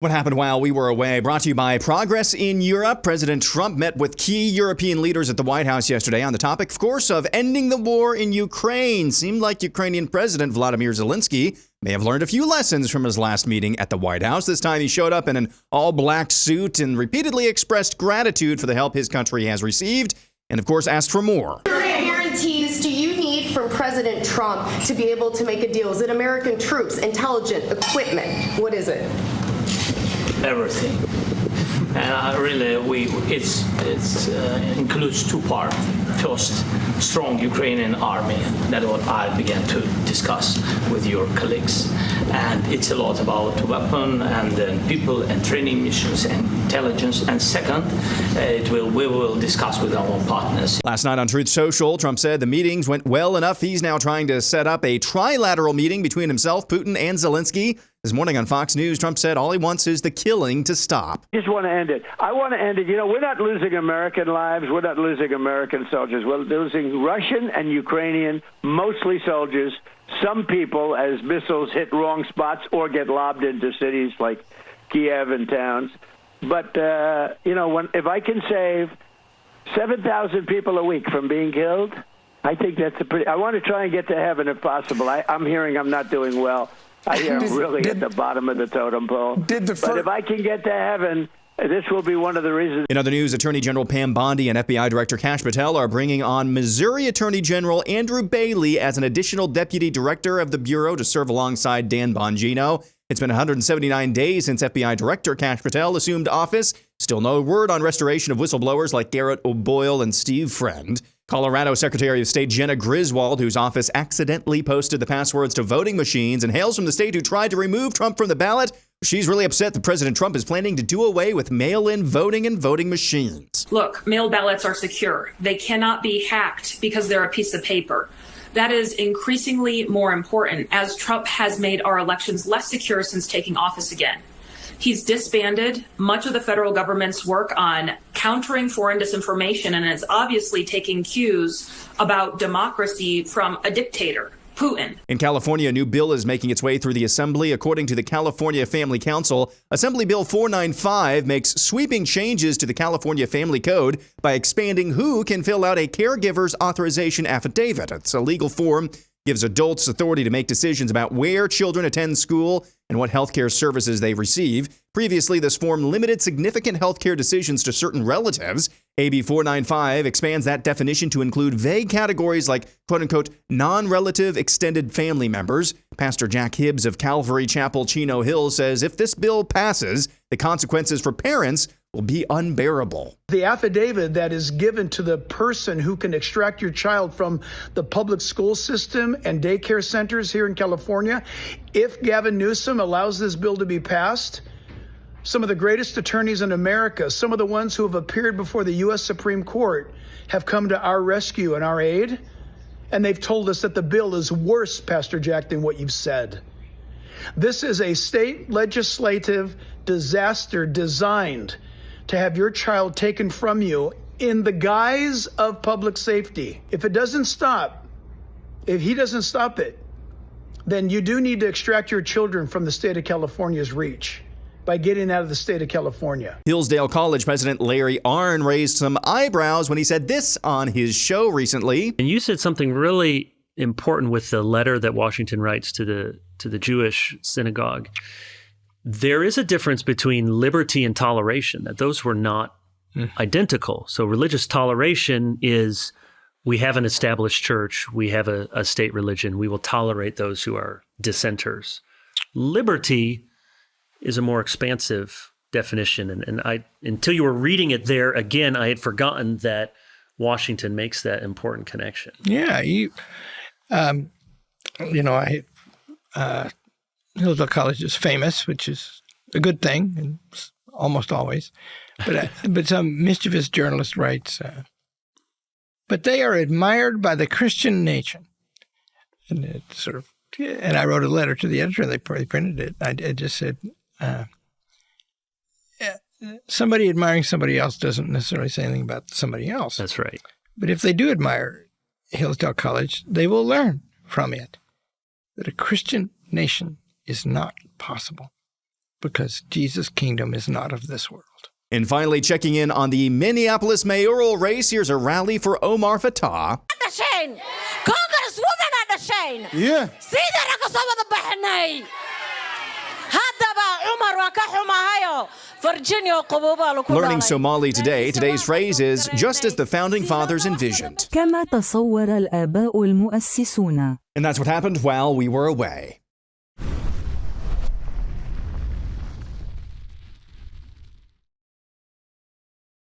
What happened while we were away? Brought to you by Progress in Europe. President Trump met with key European leaders at the White House yesterday on the topic, of course, of ending the war in Ukraine. Seemed like Ukrainian President Volodymyr Zelensky may have learned a few lessons from his last meeting at the White House. This time he showed up in an all-black suit and repeatedly expressed gratitude for the help his country has received and, of course, asked for more. What guarantees do you need from President Trump to be able to make a deal? Is it American troops, intelligence, equipment? What is it? Everything, and it includes two parts. First, strong Ukrainian army. That's what I began to discuss with your colleagues, and it's a lot about weapon and then people and training missions and intelligence. And second, we will discuss with our partners. Last night on Truth Social, Trump said the meetings went well enough. He's now trying to set up a trilateral meeting between himself, Putin, and Zelensky. This morning on Fox News, Trump said all he wants is the killing to stop. Just want to end it. I want to end it. You know, we're not losing American lives. We're not losing American soldiers. We're losing Russian and Ukrainian, mostly soldiers. Some people, as missiles hit wrong spots or get lobbed into cities like Kiev and towns. But, if I can save 7,000 people a week from being killed, I think that's I want to try and get to heaven if possible. I'm hearing I'm not doing well. I am really at the bottom of the totem pole. But if I can get to heaven, this will be one of the reasons. In other news, Attorney General Pam Bondi and FBI Director Kash Patel are bringing on Missouri Attorney General Andrew Bailey as an additional deputy director of the Bureau to serve alongside Dan Bongino. It's been 179 days since FBI Director Kash Patel assumed office. Still no word on restoration of whistleblowers like Garrett O'Boyle and Steve Friend. Colorado Secretary of State Jenna Griswold, whose office accidentally posted the passwords to voting machines and hails from the state who tried to remove Trump from the ballot. She's really upset that President Trump is planning to do away with mail-in voting and voting machines. Look, mail ballots are secure. They cannot be hacked because they're a piece of paper. That is increasingly more important as Trump has made our elections less secure since taking office again. He's disbanded much of the federal government's work on countering foreign disinformation and is obviously taking cues about democracy from a dictator, Putin. In California, a new bill is making its way through the assembly. According to the California Family Council, Assembly Bill 495 makes sweeping changes to the California Family Code by expanding who can fill out a caregiver's authorization affidavit. It's a legal form, gives adults authority to make decisions about where children attend school and what healthcare services they receive. Previously, this form limited significant healthcare decisions to certain relatives. AB 495 expands that definition to include vague categories like, quote-unquote, non-relative extended family members. Pastor Jack Hibbs of Calvary Chapel, Chino Hills, says if this bill passes, the consequences for parents will be unbearable. The affidavit that is given to the person who can extract your child from the public school system and daycare centers here in California, if Gavin Newsom allows this bill to be passed, some of the greatest attorneys in America, some of the ones who have appeared before the U.S. Supreme Court have come to our rescue and our aid, and they've told us that the bill is worse, Pastor Jack, than what you've said. This is a state legislative disaster designed to have your child taken from you in the guise of public safety. If it doesn't stop, if he doesn't stop it, then you do need to extract your children from the state of California's reach by getting out of the state of California. Hillsdale College President Larry Arnn raised some eyebrows when he said this on his show recently. And you said something really important with the letter that Washington writes to the Jewish synagogue. There is a difference between liberty and toleration, that those were not identical. So religious toleration is we have an established church, we have a state religion, we will tolerate those who are dissenters. Liberty is a more expansive definition. And I, until you were reading it there again, I had forgotten that Washington makes that important connection. Yeah, Hillsdale College is famous, which is a good thing, and almost always. But some mischievous journalist writes, but they are admired by the Christian nation. And it and I wrote a letter to the editor, and they printed it. I just said, somebody admiring somebody else doesn't necessarily say anything about somebody else. That's right. But if they do admire Hillsdale College, they will learn from it that a Christian nation is not possible. because Jesus' kingdom is not of this world. And finally, checking in on the Minneapolis mayoral race, here's a rally for Omar Fateh. Congresswoman at the Shane. Yeah. Learning Somali today. Today's phrase is just as the founding fathers envisioned. كما تصور الآباء المؤسسون. And that's what happened while we were away.